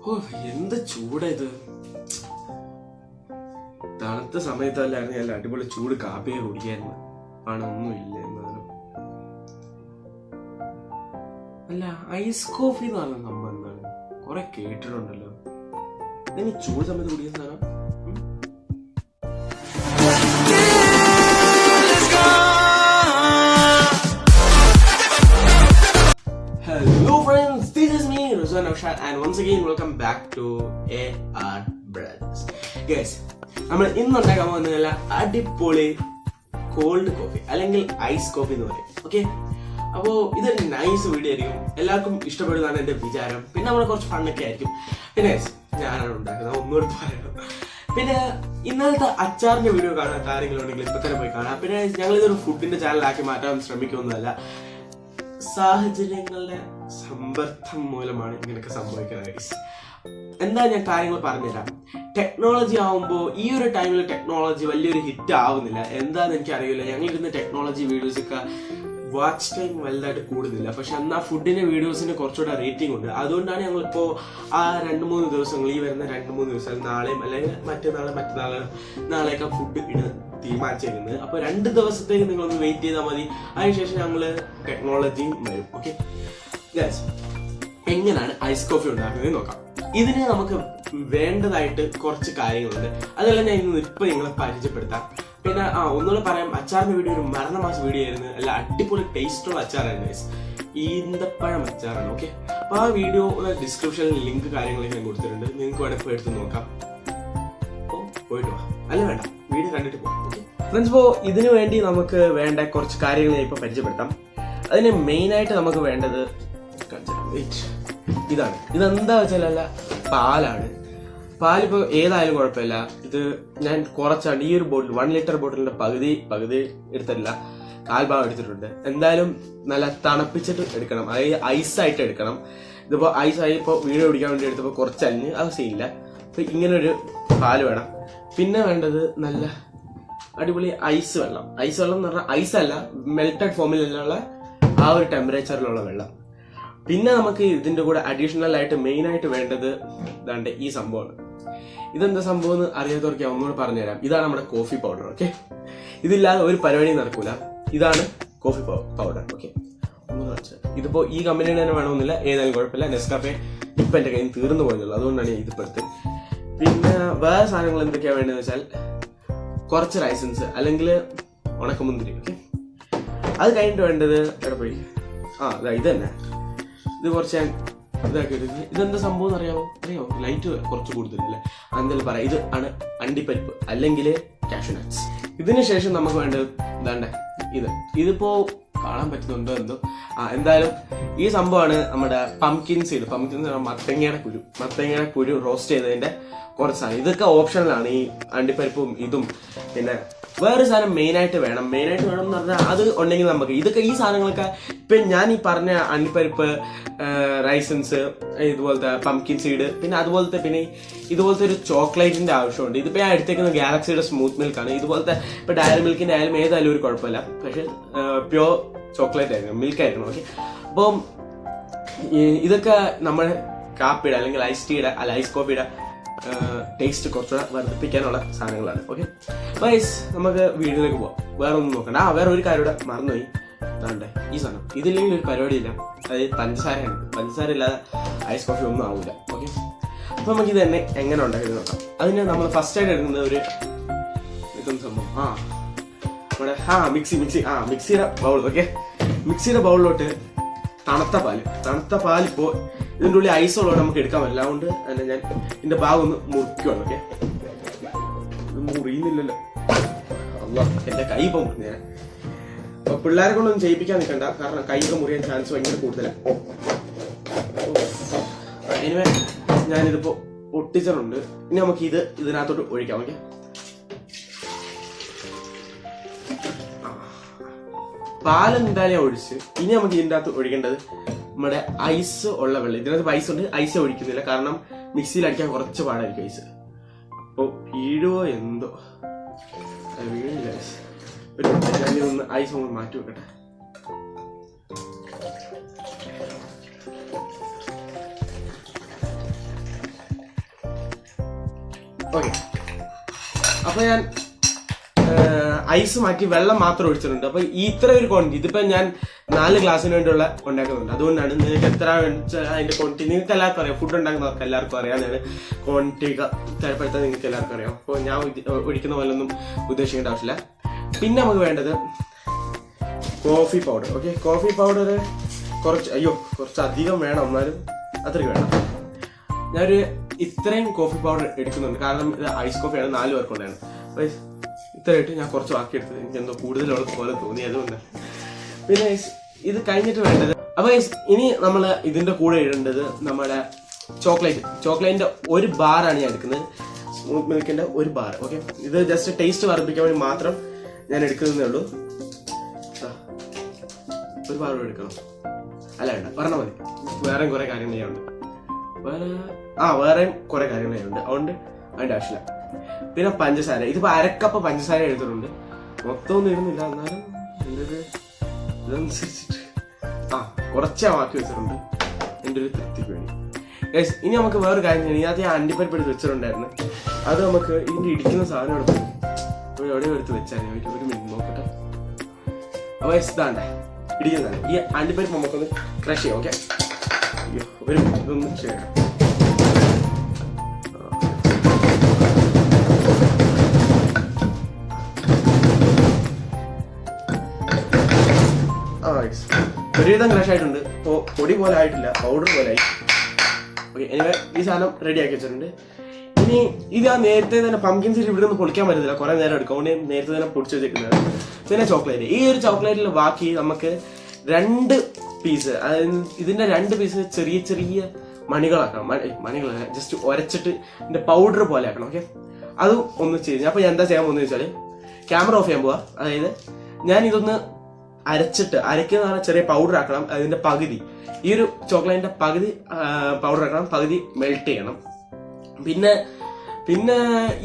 ഓ എന്ത് ചൂടാ ഇത്. തണുത്ത സമയത്തല്ലായിരുന്നു ഞാൻ അടിപൊളി ചൂട് കാപ്പിയെ കുടിക്കായിരുന്നു. ഒന്നുമില്ല എന്നാലും. അല്ല ഐസ് കോഫി എന്ന് പറഞ്ഞ സംഭവം എന്താണ്? കുറെ കേട്ടിട്ടുണ്ടല്ലോ. എനിക്ക് ചൂട് സമയത്ത് കുടിക്കുന്ന സാധനം. Hello friends, this is me Rizwan Naushad and once again welcome back to AR Brothers. Guys, നമ്മൾ ഇന്ന് ഉണ്ടാക്കാൻ പോകുന്നതല്ല അടിപൊളി കോൾഡ് കോഫി അല്ലെങ്കിൽ ഐസ് കോഫി എന്ന് പറയും. ഓക്കെ, അപ്പോൾ ഇതൊരു നൈസ് വീഡിയോ ആയിരിക്കും, എല്ലാവർക്കും ഇഷ്ടപ്പെടുന്നതാണ് എൻ്റെ വിചാരം. പിന്നെ നമ്മൾ കുറച്ച് ഫണ്ണൊക്കെ ആയിരിക്കും. പിന്നെ ഞാനാണ് ഉണ്ടാക്കുന്നത്, ഒന്നുകൂടി പറയാം. പിന്നെ ഇന്നലത്തെ അച്ചാറിന്റെ വീഡിയോ കാണാൻ ആരെങ്കിലും ഉണ്ടെങ്കിൽ ഇപ്പൊ തന്നെ പോയി കാണാം. പിന്നെ ഞങ്ങളിതൊരു ഫുഡിന്റെ ചാനലാക്കി മാറ്റാൻ ശ്രമിക്കുന്നതല്ല, സാഹചര്യങ്ങളുടെ സമ്പർക്കം മൂലമാണ് ഇങ്ങനെയൊക്കെ സംഭവിക്കുന്നത്. എന്താ ഞാൻ കാര്യങ്ങൾ പറഞ്ഞുതരാം. ടെക്നോളജി ആവുമ്പോൾ ഈ ഒരു ടൈമിൽ ടെക്നോളജി വലിയൊരു ഹിറ്റ് ആവുന്നില്ല. എന്താണെന്ന് എനിക്കറിയില്ല. ഞങ്ങളിരുന്ന് ടെക്നോളജി വീഡിയോസൊക്കെ വാച്ച് ടൈം വലുതായിട്ട് കൂടുന്നില്ല. പക്ഷെ അന്ന് ആ ഫുഡിന്റെ വീഡിയോസിന് കുറച്ചുകൂടെ റേറ്റിംഗ് ഉണ്ട്. അതുകൊണ്ടാണ് ഞങ്ങളിപ്പോൾ ആ 2-3 ദിവസങ്ങൾ, ഈ വരുന്ന 2-3 ദിവസം, നാളെയും അല്ലെങ്കിൽ നാളെയൊക്കെ ഫുഡ് ഇടുന്നത് തീരുമാനിച്ചിരുന്നത്. അപ്പൊ 2 ദിവസത്തേക്ക് നിങ്ങളൊന്ന് വെയിറ്റ് ചെയ്താൽ മതി. അതിനുശേഷം ഞങ്ങൾ ടെക്നോളജിയും വരും. ഓക്കെ ഗൈസ്, എങ്ങനെയാണ് ഐസ് കോഫി ഉണ്ടാക്കുന്നത് നോക്കാം. ഇതിന് നമുക്ക് വേണ്ടതായിട്ട് കുറച്ച് കാര്യങ്ങളുണ്ട്. അതെല്ലാം ഞാൻ ഇന്ന് ഇപ്പൊ നിങ്ങളെ പരിചയപ്പെടുത്താം. പിന്നെ ഒന്നുകൂടെ പറയാം, അച്ചാറിന്റെ വീഡിയോ ഒരു മരണമാസ വീഡിയോ ആയിരുന്നു. അല്ല അടിപൊളി ടേസ്റ്റുള്ള അച്ചാറായിരുന്നു ഗൈസ്. ഈന്തപ്പഴം അച്ചാറാണ്. ഓക്കെ, അപ്പൊ ആ വീഡിയോ ഡിസ്ക്രിപ്ഷനിൽ ലിങ്ക് കാര്യങ്ങളൊക്കെ ഞാൻ കൊടുത്തിട്ടുണ്ട്. നിങ്ങൾക്ക് വേണമെങ്കിൽ പോയി എടുത്ത് നോക്കാം. പോയിട്ട് പോവാം, അല്ല വേണ്ട വീഡിയോ കണ്ടിട്ട് പോകാം. ഓക്കെ ഫ്രണ്ട്സ്, ഇപ്പോൾ ഇതിനു വേണ്ടി നമുക്ക് വേണ്ട കുറച്ച് കാര്യങ്ങൾ ഞാൻ ഇപ്പൊ പരിചയപ്പെടുത്താം. അതിന് മെയിനായിട്ട് നമുക്ക് വേണ്ടത് ഇതാണ്. ഇതെന്താ വെച്ചാലല്ല, പാലാണ്. പാലിപ്പോൾ ഏതായാലും കുഴപ്പമില്ല. ഇത് ഞാൻ കുറച്ചാണ്, ഈ ഒരു ബോട്ടിൽ 1 ലിറ്റർ ബോട്ടിലിന്റെ പകുതി എടുത്തിട്ടില്ല, 1/4 ഭാഗം എടുത്തിട്ടുണ്ട്. എന്തായാലും നല്ല തണുപ്പിച്ചിട്ട് എടുക്കണം, അതായത് ഐസായിട്ട് എടുക്കണം. ഇതിപ്പോ ഐസായി ഇപ്പോൾ വീഡിയോ പിടിക്കാൻ വേണ്ടി എടുത്തപ്പോൾ കുറച്ചലിഞ്ഞ് അത് സീനില്ല. അപ്പൊ ഇങ്ങനൊരു പാല് വേണം. പിന്നെ വേണ്ടത് നല്ല അടിപൊളി ഐസ് വെള്ളം എന്ന് പറഞ്ഞാൽ ഐസല്ല, മെൽറ്റഡ് ഫോമിലുള്ള ആ ഒരു ടെമ്പറേച്ചറിലുള്ള വെള്ളം. പിന്നെ നമുക്ക് ഇതിന്റെ കൂടെ അഡീഷണൽ ആയിട്ട് മെയിൻ ആയിട്ട് വേണ്ടത് ഇതാണ്ട് ഈ സംഭവമാണ്. ഇതെന്താ സംഭവം എന്ന് അറിയാത്തവർക്ക് ഒന്നുകൂടെ പറഞ്ഞുതരാം. ഇതാണ് നമ്മുടെ കോഫി പൗഡർ. ഓക്കെ, ഇതില്ലാതെ ഒരു പരിപാടി നടക്കൂല. ഇതാണ് കോഫി പൗഡർ. ഓക്കെ, ഇതിപ്പോ ഈ കമ്പനിയുടെ തന്നെ വേണമെന്നില്ല, ഏതായാലും കുഴപ്പമില്ല. നെസ്കാഫെ ഇപ്പൊ എന്റെ കയ്യിൽ തീർന്നു പോയതുള്ളൂ, അതുകൊണ്ടാണ് ഞാൻ ഇതിപ്പോ എടുത്തത്. പിന്നെ വേറെ സാധനങ്ങൾ എന്തൊക്കെയാ വേണ്ടതെന്ന് വെച്ചാൽ കുറച്ച് റൈസൻസ് അല്ലെങ്കിൽ ഉണക്കമുന്തിരി. ഓക്കെ, അത് കഴിഞ്ഞിട്ട് വേണ്ടത് എവിടെ പോയി, ഇത് തന്നെ. ഇത് കുറച്ച് ഞാൻ ഇതാക്കി എടുക്കുന്നത്. ഇതെന്താ സംഭവം എന്ന് അറിയാമോ? ലൈറ്റ് കുറച്ച് കൂടുതലല്ലേ, എന്തായാലും പറയാം. ഇത് ആണ് അണ്ടിപ്പരിപ്പ് അല്ലെങ്കിൽ കാഷ്യൂ നട്ട്സ്. ഇതിന് ശേഷം നമുക്ക് വേണ്ടത് ഇതാണ്ട് ഇതിപ്പോ കാണാൻ പറ്റുന്നുണ്ടോ എന്തോ. എന്തായാലും ഈ സംഭവമാണ് നമ്മുടെ പംകിൻ സീഡ്. മത്തങ്ങയുടെ കുരു റോസ്റ്റ് ചെയ്തതിന്റെ കുറച്ച് സാധനം. ഇതൊക്കെ ഓപ്ഷണലാണ്, ഈ അണ്ടിപ്പരിപ്പും ഇതും. പിന്നെ വേറെ സാധനം മെയിനായിട്ട് വേണം എന്ന് പറഞ്ഞാൽ അത് ഉണ്ടെങ്കിൽ നമുക്ക് ഇതൊക്കെ ഈ സാധനങ്ങളൊക്കെ ഇപ്പൊ ഞാൻ ഈ പറഞ്ഞ അണ്ടിപ്പരിപ്പ്, റൈസൻസ്, ഇതുപോലത്തെ പംകിൻ സീഡ്, പിന്നെ ഇതുപോലത്തെ ഒരു ചോക്ലേറ്റിന്റെ ആവശ്യമുണ്ട്. ഇതിപ്പോ ഞാൻ എടുത്തേക്കുന്ന ഗാലക്സിയുടെ സ്മൂത്ത് മിൽക്കാണ്. ഇതുപോലത്തെ ഇപ്പൊ ഡയറി മിൽക്കിന്റെ ആയാലും ഏതായാലും ഒരു കുഴപ്പമില്ല, പക്ഷെ പ്യോർ ചോക്ലേറ്റ് ആയിരുന്നു, മിൽക്ക് ആയിരുന്നു. ഓക്കെ, അപ്പം ഇതൊക്കെ നമ്മുടെ കാപ്പിയുടെ അല്ലെങ്കിൽ ഐസ് കോഫിയുടെ ടേസ്റ്റ് കുറച്ചുകൂടെ വർദ്ധിപ്പിക്കാനുള്ള സാധനങ്ങളാണ്. ഓക്കെ ഗൈസ്, നമുക്ക് വീഡിയോയിലേക്ക് പോവാം. വേറെ ഒന്നും നോക്കണ്ട. വേറെ ഒരു കാര്യം ഇവിടെ മറന്നുപോയി. ഈ സാധനം ഇതില്ലെങ്കിൽ ഒരു പരിപാടിയില്ല, അതായത് പഞ്ചസാരയാണ്. പഞ്ചസാര ഇല്ലാതെ ഐസ് കോഫി ഒന്നും ആവില്ല. ഓക്കെ, അപ്പൊ നമുക്ക് ഇത് തന്നെ എങ്ങനെ ഉണ്ടാക്കി നോക്കാം. അതിന് നമ്മൾ ഫസ്റ്റ് ആയിട്ട് എടുക്കുന്നത് ഒരു സംഭവം നമ്മുടെ മിക്സിയുടെ ബൗൾ. ഓക്കെ, മിക്സിയുടെ ബൗളിലോട്ട് തണുത്ത പാലിപ്പോ ഇതിൻ്റെ ഉള്ളിൽ ഐസ് ഉള്ളതുകൊണ്ട് നമുക്ക് എടുക്കാൻ പറ്റില്ല. അതുകൊണ്ട് തന്നെ ഞാൻ ഇതിന്റെ ഭാഗം ഒന്ന് മുറിക്കുവാണ്. ഓക്കെ, ഇത് മുറിയുന്നില്ലല്ലോ, എന്റെ കൈ ഇപ്പൊ മുറിഞ്ഞ. അപ്പൊ പിള്ളേരെ കൊണ്ടൊന്നും ചെയ്യിപ്പിക്കാൻ നിൽക്കണ്ട, കാരണം കൈയൊക്കെ മുറിയാൻ ചാൻസ് ഭയങ്കര കൂടുതലാണ്. എനിവേ ഞാനിതിപ്പോ ഒട്ടിച്ചിട്ടുണ്ട്. ഇനി നമുക്ക് ഇതിനകത്തോട്ട് ഒഴിക്കാം. ഓക്കെ, പാലെന്തായാലും ഒഴിച്ച് ഇനി നമുക്ക് ഇതിൻ്റെ അകത്ത് ഒഴിക്കേണ്ടത് നമ്മുടെ ഐസ് ഉള്ള വെള്ളം. ഇതിനകത്ത് ഐസ് ഉണ്ട്, ഐസ് ഒഴിക്കുന്നില്ല, കാരണം മിക്സിയിൽ അടിക്കാൻ കുറച്ച് പാടായിരിക്കും ഐസ്. അപ്പൊ വീഴുവോ എന്തോ, വീഴില്ല. ഒന്ന് ഐസ് ഒന്ന് മാറ്റി വെക്കട്ടെ. ഓക്കെ, അപ്പോൾ ഞാൻ ഐസ് മാറ്റി വെള്ളം മാത്രം ഒഴിച്ചിട്ടുണ്ട്. അപ്പോൾ ഇത്ര ഒരു ക്വാണ്ടിറ്റി, ഇതിപ്പോൾ ഞാൻ 4 ഗ്ലാസ്സിന് വേണ്ടിയുള്ള ഉണ്ടാക്കുന്നുണ്ട്. അതുകൊണ്ടാണ് നിങ്ങൾക്ക് എത്ര അതിൻ്റെ ക്വാണ്ടിറ്റി നിങ്ങൾക്ക് എല്ലാവർക്കും അറിയാം. ഫുഡ് ഉണ്ടാക്കുന്നവർക്ക് എല്ലാവർക്കും അറിയാവുന്നതാണ് ക്വാണ്ടിറ്റി ചിലപ്പോഴത്തെ നിങ്ങൾക്ക് എല്ലാവർക്കും അറിയാം. അപ്പോൾ ഞാൻ ഒഴിക്കുന്ന പോലെ ഒന്നും ഉദ്ദേശിക്കേണ്ട ആവശ്യമില്ല. പിന്നെ നമുക്ക് വേണ്ടത് coffee powder. Okay, coffee powder കുറച്ച് അധികം വേണം, എന്നാലും അത്രയ്ക്ക് വേണം. ഞാനൊരു ഇത്രയും കോഫി പൗഡർ എടുക്കുന്നുണ്ട്, കാരണം ഇത് ഐസ് കോഫിയാണ്, 4 പേർക്കുള്ളതാണ്. അപ്പോൾ ഇത്രയായിട്ട് ഞാൻ കുറച്ച് ബാക്കിയെടുത്തത് എനിക്ക് എന്തോ കൂടുതലുള്ള പോലെ തോന്നി, അതുകൊണ്ട്. പിന്നെ ഇത് കഴിഞ്ഞിട്ട് വേണ്ടത്, അപ്പോൾ ഇനി നമ്മൾ ഇതിൻ്റെ കൂടെ ഇടേണ്ടത് നമ്മുടെ ചോക്ലേറ്റിൻ്റെ 1 ബാറാണ് ഞാൻ എടുക്കുന്നത്. സ്മൂത്ത് മിൽക്കിൻ്റെ 1 ബാർ. ഓക്കെ, ഇത് ജസ്റ്റ് ടേസ്റ്റ് വർദ്ധിപ്പിക്കാൻ വേണ്ടി മാത്രം ഞാൻ എടുക്കുന്നതേ ഉള്ളൂ. 1 ബാർ എടുക്കണം, അല്ല വേണ്ട, പറഞ്ഞാൽ മതി. വേറെയും കുറേ കാര്യങ്ങൾ ചെയ്യാനുണ്ട്, വേറെയും കുറേ കാര്യങ്ങൾ ചെയ്യാനുണ്ട്, അതുകൊണ്ട് അതിൻ്റെ ആവശ്യമില്ല. പിന്നെ പഞ്ചസാര, ഇതിപ്പോൾ 1/2 കപ്പ് പഞ്ചസാര എടുത്തിട്ടുണ്ട്. മൊത്തം ഒന്നും ഇടുന്നില്ല, എന്നാലും എൻ്റെ ഒരു ഇതനുസരിച്ചിട്ട് കുറച്ചേ ബാക്കി വെച്ചിട്ടുണ്ട് എൻ്റെ ഒരു തൃപ്തിക്ക് വേണ്ടി. ഇനി നമുക്ക് വേറൊരു കാര്യം ചെയ്യണം. ഇതിനകത്ത് ഞാൻ അണ്ടിപ്പരിപ്പ് എടുത്ത് വെച്ചിട്ടുണ്ടായിരുന്നു, അത് നമുക്ക് ഇതിൻ്റെ ഇടിക്കുന്ന സാധനം എടുത്ത് എവിടെയോ എടുത്ത് വെച്ചാൽ ഒരു മിനിറ്റ് നോക്കട്ടെ. അപ്പോൾ ഇതാണ്ടേ ഇടിക്കുന്നതാണ്. ഈ അണ്ടിപ്പരിപ്പ് നമുക്കൊന്ന് ക്രഷ് ചെയ്യാം. ഓക്കെ, ഒരു ഇതൊന്ന് ചെയ്യണം. ഒരുവിധം ക്രഷ് ആയിട്ടുണ്ട്. ഇപ്പോൾ പൊടി പോലെ ആയിട്ടില്ല, പൗഡർ പോലെ ആയി. ഓക്കെ, എനിവേ ഈ സാധനം റെഡി ആക്കി വെച്ചിട്ടുണ്ട്. ഇനി ഇത് ആ നേരത്തെ തന്നെ പംകിൻ സീഡ് ഇവിടെ നിന്ന് പൊളിക്കാൻ പറ്റത്തില്ല, കുറേ നേരം എടുക്കും, അതുകൊണ്ട് നേരത്തെ തന്നെ പൊടിച്ച് വെച്ചിരിക്കുന്നത്. പിന്നെ ചോക്ലേറ്റ്, ഈ ഒരു ചോക്ലേറ്റിൽ ബാക്കി നമുക്ക് 2 പീസ്, അതായത് ഇതിൻ്റെ 2 പീസ് ചെറിയ ചെറിയ മണികളാക്കണം. മണികളല്ല, ജസ്റ്റ് ഉരച്ചിട്ട് ഇതിൻ്റെ പൗഡർ പോലെ ആക്കണം. ഓക്കെ, അതും ഒന്ന് ചെയ്ത് അപ്പോൾ ഞാൻ എന്താ ചെയ്യാൻ പോകുന്നത് വെച്ചാൽ ക്യാമറ ഓഫ് ചെയ്യാൻ പോവാ. അതായത് ഞാൻ ഇതൊന്ന് അരയ്ക്കുന്ന ചെറിയ പൗഡർ ആക്കണം. അതിന്റെ പകുതി, ഈ ഒരു ചോക്ലേറ്റിന്റെ പകുതി പൗഡർ ആക്കണം, പകുതി മെൽറ്റ് ചെയ്യണം. പിന്നെ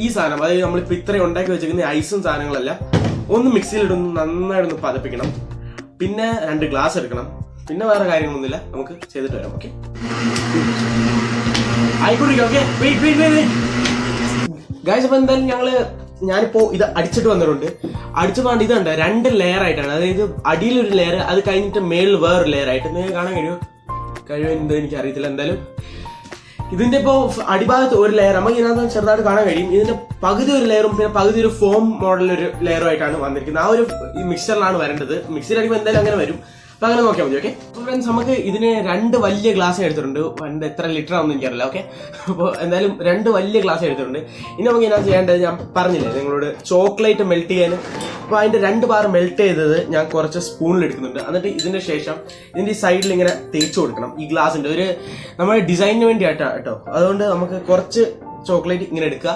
ഈ സാധനം, അതായത് നമ്മളിപ്പോ ഇത്രയും ഉണ്ടാക്കി വെച്ചിരിക്കുന്ന ഐസും സാധനങ്ങളെല്ലാം ഒന്ന് മിക്സിയിലിടൊന്ന് നന്നായിട്ടൊന്ന് പതപ്പിക്കണം. പിന്നെ 2 ഗ്ലാസ് എടുക്കണം. പിന്നെ വേറെ കാര്യങ്ങളൊന്നുമില്ല, നമുക്ക് ചെയ്തിട്ട് വരാം. ഓക്കെ, ആയിക്കോട്ടെ. ഓക്കെ, ഗൈസ്, അപ്പൊ എന്തായാലും ഞാനിപ്പോ ഇത് അടിച്ചിട്ട് വന്നിട്ടുണ്ട്. അടിച്ചിട്ട് വന്നിട്ട് ഇതുണ്ട് 2 ലെയർ ആയിട്ടാണ്. അതായത് അടിയിലൊരു ലെയർ, അത് കഴിഞ്ഞിട്ട് മേളിൽ വേറൊരു ലെയർ ആയിട്ട്. നിങ്ങൾക്ക് കാണാൻ കഴിയുമെന്ന് എനിക്ക് അറിയത്തില്ല. എന്തായാലും ഇതിന്റെ ഇപ്പോ അടിഭാഗത്ത് ഒരു ലെയർ നമുക്ക് ഇതിനകത്ത് ചെറുതായിട്ട് കാണാൻ കഴിയും. ഇതിന്റെ പകുതി ഒരു ലെയറും പിന്നെ പകുതി ഒരു ഫോം മോഡൽ ഒരു ലെയറും ആയിട്ടാണ് വന്നിരിക്കുന്നത്. ആ ഒരു മിക്സറിലാണ് വരേണ്ടത്. മിക്സിയിൽ അടിക്കുമ്പോൾ എന്തായാലും അങ്ങനെ വരും. അപ്പൊ അങ്ങനെ നോക്കിയാൽ മതി. ഓക്കെ ഫ്രണ്ട്സ്, നമുക്ക് ഇതിന് 2 വലിയ ഗ്ലാസ് എടുത്തിട്ടുണ്ട്. എത്ര ലിറ്റർ ആണെന്ന് എനിക്കറിയില്ല. ഓക്കെ, അപ്പോൾ എന്തായാലും 2 വലിയ ഗ്ലാസ് എടുത്തിട്ടുണ്ട്. ഇനി നമുക്ക് ഇതിനകത്ത് ചെയ്യേണ്ടത്, ഞാൻ പറഞ്ഞില്ലേ നിങ്ങളോട്, ചോക്ലേറ്റ് മെൽറ്റ് ചെയ്യാൻ. അപ്പോൾ അതിന്റെ 2 ബാർ മെൽറ്റ് ചെയ്തത് ഞാൻ കുറച്ച് സ്പൂണിൽ എടുക്കുന്നുണ്ട്. എന്നിട്ട് ഇതിന്റെ ശേഷം ഇതിന്റെ ഈ സൈഡിൽ ഇങ്ങനെ തേച്ച് കൊടുക്കണം. ഈ ഗ്ലാസിന്റെ ഒരു നമ്മുടെ ഡിസൈനിന് വേണ്ടിയിട്ടാണ് കേട്ടോ. അതുകൊണ്ട് നമുക്ക് കുറച്ച് ചോക്ലേറ്റ് ഇങ്ങനെ എടുക്കുക.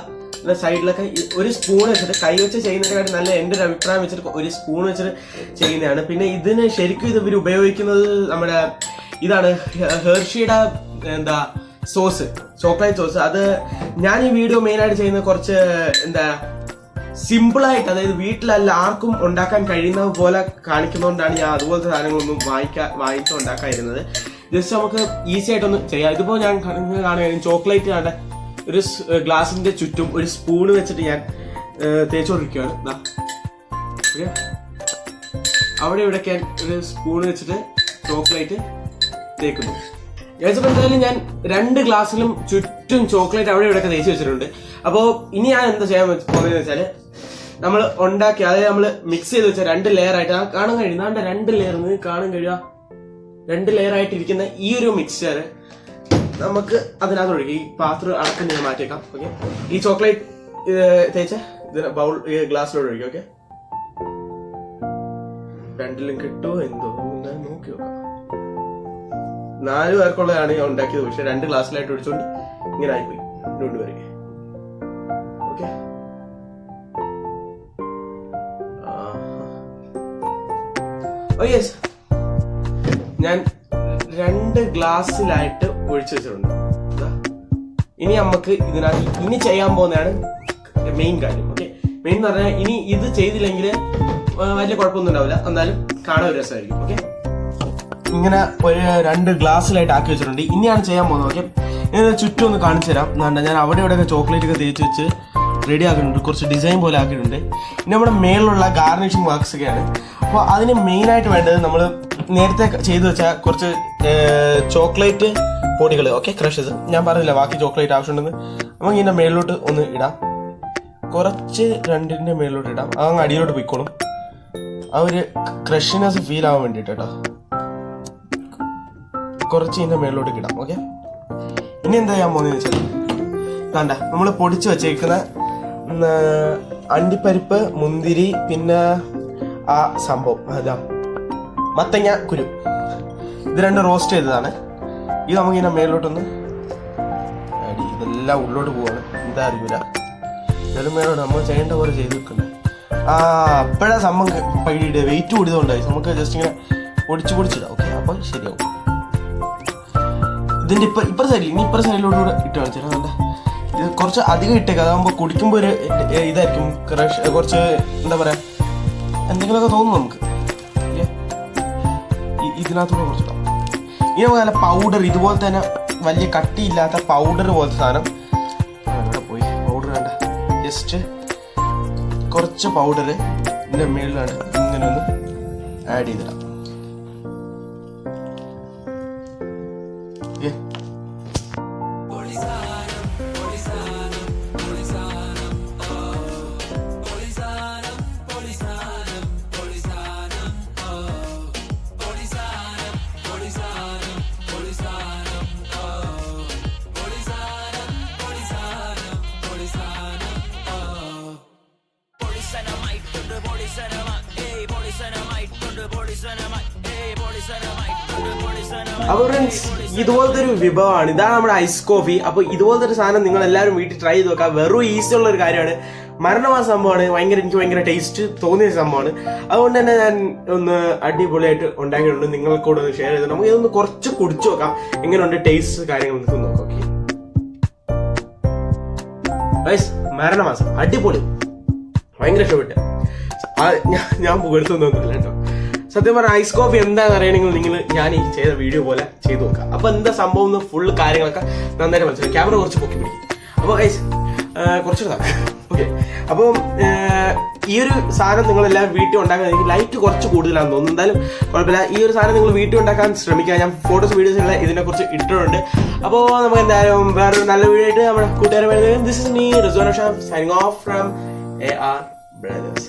സൈഡിലൊക്കെ ഒരു സ്പൂൺ വെച്ചിട്ട്, കൈ വെച്ച് ചെയ്യുന്നതിനെക്കാട്ടി നല്ല എൻ്റെ ഒരു അഭിപ്രായം വെച്ചിട്ട് ഒരു സ്പൂൺ വെച്ചിട്ട് ചെയ്യുന്നതാണ്. പിന്നെ ഇതിന് ശരിക്കും ഇത് ഇവർ ഉപയോഗിക്കുന്നത് നമ്മുടെ ഇതാണ്, ഹെർഷിയുടെ സോസ്, ചോക്ലേറ്റ് സോസ്. അത് ഞാൻ ഈ വീഡിയോ മെയിനായിട്ട് ചെയ്യുന്ന കുറച്ച് സിമ്പിളായിട്ട്, അതായത് വീട്ടിലല്ല ആർക്കും ഉണ്ടാക്കാൻ കഴിയുന്നത് പോലെ കാണിക്കുന്നതുകൊണ്ടാണ് ഞാൻ അതുപോലത്തെ സാധനങ്ങളൊന്നും വാങ്ങിച്ച് ഉണ്ടാക്കാതിരുന്നത്. ജസ്റ്റ് നമുക്ക് ഈസി ആയിട്ടൊന്ന് ചെയ്യാം. ഇതിപ്പോൾ ഞാൻ കാണുകയാണെങ്കിൽ ചോക്ലേറ്റ് ആണ് ഒരു ഗ്ലാസിന്റെ ചുറ്റും ഒരു സ്പൂണ് വെച്ചിട്ട് ഞാൻ തേച്ചുകൊണ്ടിരിക്കുകയാണ്. അവിടെ ഇവിടെയൊക്കെ ഒരു സ്പൂണ് വെച്ചിട്ട് ചോക്ലേറ്റ് തേക്കുന്നു. എന്തായാലും ഞാൻ 2 ഗ്ലാസ്സിലും ചുറ്റും ചോക്ലേറ്റ് അവിടെ ഇവിടെയൊക്കെ തേച്ച് വെച്ചിട്ടുണ്ട്. അപ്പോൾ ഇനി ഞാൻ എന്താ ചെയ്യാൻ പോകുന്നതെന്ന് വെച്ചാൽ, നമ്മൾ ഉണ്ടാക്കി, അതായത് നമ്മൾ മിക്സ് ചെയ്ത് വെച്ച 2 ലെയർ ആയിട്ട് കാണാൻ കഴിയുന്ന 2 ലെയർ കാണാൻ കഴിയുക. 2 ലെയർ ആയിട്ടിരിക്കുന്ന ഈ ഒരു മിക്സ്ചർ നമുക്ക് അതിനകത്ത് ഒഴിക്കും. ഈ പാത്രം അടക്കം ഞാൻ മാറ്റിയേക്കാം. ഓക്കെ, ഈ ചോക്ലേറ്റ് തേച്ച ഇതിന് ബൗൾ ഈ ഗ്ലാസ്സിലോട്ട് ഒഴിക്കും. ഓക്കെ, 2ലും കിട്ടുമോ എന്തോ നോക്കി നോക്കാം. 4 പേർക്കുള്ളതാണ് ഞാൻ ഉണ്ടാക്കിയത്. പക്ഷെ 2 ഗ്ലാസ്സിലായിട്ട് ഒഴിച്ചോണ്ട് ഇങ്ങനെ ആയിപ്പോയി 2 പേർക്ക്. ഓക്കെ, യെസ്, ഞാൻ 2 ഗ്ലാസ്സിലായിട്ട് ഒഴിച്ചു വെച്ചിട്ടുണ്ട്. ഇനി നമുക്ക് ഇതിനകത്ത് ഇനി ചെയ്യാൻ പോകുന്നതാണ് മെയിൻ കാര്യം. ഓക്കെ, മെയിൻ എന്ന് പറഞ്ഞാൽ ഇനി ഇത് ചെയ്തില്ലെങ്കിൽ വലിയ കുഴപ്പമൊന്നും ഉണ്ടാവില്ല, എന്നാലും കാണാൻ ഒരു രസമായിരിക്കും. ഓക്കെ, ഇങ്ങനെ ഒരു 2 ഗ്ലാസ്സിലായിട്ട് ആക്കി വെച്ചിട്ടുണ്ട്. ഇനിയാണ് ചെയ്യാൻ പോകുന്നത്. ഓക്കെ, ഞാൻ ചുറ്റും ഒന്ന് കാണിച്ചു തരാം. ഞാൻ അവിടെ ഇവിടെയൊക്കെ ചോക്ലേറ്റ് ഒക്കെ തേച്ച് വെച്ച് റെഡി ആക്കിയിട്ടുണ്ട്, കുറച്ച് ഡിസൈൻ പോലെ ആക്കിയിട്ടുണ്ട്. ഇനി നമ്മുടെ മേളിലുള്ള ഗാർണിഷിങ് വർക്ക്സ് ഒക്കെയാണ്. അപ്പോൾ അതിന് മെയിനായിട്ട് വേണ്ടത് നമ്മൾ നേരത്തെ ചെയ്തു വെച്ചാൽ കുറച്ച് ചോക്ലേറ്റ് പൊടികൾ, ഓക്കെ, ക്രഷസ്. ഞാൻ പറഞ്ഞില്ല ബാക്കി ചോക്ലേറ്റ് ആവശ്യമുണ്ടെന്ന്. നമുക്ക് ഇതിൻ്റെ മേളിലോട്ട് ഒന്ന് ഇടാം, കുറച്ച് രണ്ടിൻ്റെ മേളിലോട്ട് ഇടാം. അതങ്ങ് അടിയിലോട്ട് പോയിക്കോളും, ആ ഒരു ക്രഷിനെസ് ഫീൽ ആവാൻ വേണ്ടിയിട്ട് കേട്ടോ. കുറച്ച് ഇതിൻ്റെ മേളിലോട്ട് ഇടാം. ഓക്കെ, ഇനി എന്താ ചെയ്യാൻ പോകുന്നതെന്ന് വെച്ചാൽ വേണ്ട, നമ്മൾ പൊടിച്ച് വെച്ചേക്കുന്ന അണ്ടിപ്പരിപ്പ്, മുന്തിരി, പിന്നെ ആ സംഭവം അതാ മത്തങ്ങ കുരു, ഇത് രണ്ട് റോസ്റ്റ് ചെയ്തതാണ്. ഇത് നമുക്ക് ഇതിൻ്റെ മേളിലോട്ടൊന്ന് അടി, ഇതെല്ലാം ഉള്ളോട്ട് പോവാണ്. എന്താ അറിയില്ല, ഇതെല്ലാം മേലോട്ട് നമ്മൾ ചെയ്യേണ്ട പോലെ ചെയ്ത് വെക്കണ്ടേ. അപ്പോഴാ സംഭവം പൈടിയുടെ വെയിറ്റ് കൂടിയതുകൊണ്ടായി. നമുക്ക് ജസ്റ്റ് ഇങ്ങനെ പൊടിച്ചിടാം. ഓക്കെ, അപ്പം ശരിയാവും. ഇതിൻ്റെ ഇപ്പുറ സൈഡിൽ, ഇനി ഇപ്പുറ സൈഡിലോട്ടുകൂടെ ഇട്ട് കളിച്ചാൽ വേണ്ട. ഇത് കുറച്ച് അധികം ഇട്ടേക്കാം, അതാകുമ്പോൾ കുടിക്കുമ്പോൾ ഒരു ഇതായിരിക്കും, കുറച്ച് എന്താ പറയുക, എന്തെങ്കിലുമൊക്കെ തോന്നും നമുക്ക്. ഇതിനകത്തൂടെ കുറച്ചിടാം. ഇനി നമുക്ക് നല്ല പൗഡർ, ഇതുപോലെ തന്നെ വലിയ കട്ടിയില്ലാത്ത പൗഡർ പോലത്തെ സാധനം. ഇവിടെ പോയി പൗഡർ വേണ്ട, ജസ്റ്റ് കുറച്ച് പൗഡർ ഇതിൻ്റെ മേളിലാണ് ഇങ്ങനെ ഒന്ന് ആഡ് ചെയ്തിടാം. അപ്പോൾ ഫ്രണ്ട്സ്, ഇതുപോലത്തെ ഒരു വിഭവമാണ്, ഇതാണ് നമ്മുടെ ഐസ് കോഫി. അപ്പോൾ ഇതുപോലത്തെ ഒരു സാധനം നിങ്ങൾ എല്ലാവരും വീട്ടിൽ ട്രൈ ചെയ്ത് നോക്കാം. വെറും ഈസി ഉള്ള ഒരു കാര്യമാണ്, മരണമായ സംഭവമാണ്, എനിക്ക് ഭയങ്കര ടേസ്റ്റ് തോന്നിയ സംഭവമാണ്. അതുകൊണ്ട് തന്നെ ഞാൻ ഒന്ന് അടിപൊളിയായിട്ട് ഉണ്ടാക്കിയിട്ടുണ്ട്, നിങ്ങൾക്കൂടെ ഒന്ന് ഷെയർ ചെയ്ത് നമുക്ക് ഇതൊന്ന് കുറച്ച് കുടിച്ചു നോക്കാം, എങ്ങനെയുണ്ട് ടേസ്റ്റ് കാര്യങ്ങൾ നോക്കാം. ഓക്കെ ഗയ്സ്, മരണമാസം അടിപൊളി, ഭയങ്കര ഇഷ്ടപ്പെട്ട്. ഞാൻ പുകഴ്ത്തൊന്നുമില്ല കേട്ടോ. സത്യം പറഞ്ഞാൽ ഐസ് കോഫി എന്താണെന്ന് അറിയണമെങ്കിൽ ഞാൻ ഈ ചെയ്ത വീഡിയോ പോലെ ചെയ്തു നോക്കാം. അപ്പൊ എന്താ സംഭവം ഫുൾ കാര്യങ്ങളൊക്കെ നന്നായിട്ട് മനസ്സിലായി. ക്യാമറ കുറച്ച് പൊക്കി പിടിക്കും. അപ്പോൾ ഗയ്സ് കുറച്ചുകൂടെ ഓക്കെ. അപ്പം ഈ ഒരു സാധനം നിങ്ങളെല്ലാവരും വീട്ടിൽ ഉണ്ടാക്കാൻ, എനിക്ക് ലൈറ്റ് കുറച്ച് കൂടുതലാണെന്ന് തോന്നുന്നു. എന്തായാലും കുഴപ്പമില്ല, ഈ ഒരു സാധനം നിങ്ങൾ വീട്ടിൽ ഉണ്ടാക്കാൻ ശ്രമിക്കുക. ഞാൻ ഫോട്ടോസ് വീഡിയോസ് ഇതിനെക്കുറിച്ച് ഇട്ടിട്ടുണ്ട്. അപ്പോൾ നമുക്ക് എന്തായാലും വേറൊരു നല്ല വീഡിയോ ആയിട്ട് നമ്മുടെ കൂട്ടുകാരെ വരുന്നത്. This is me Rizwan Sham signing off from AR Brothers.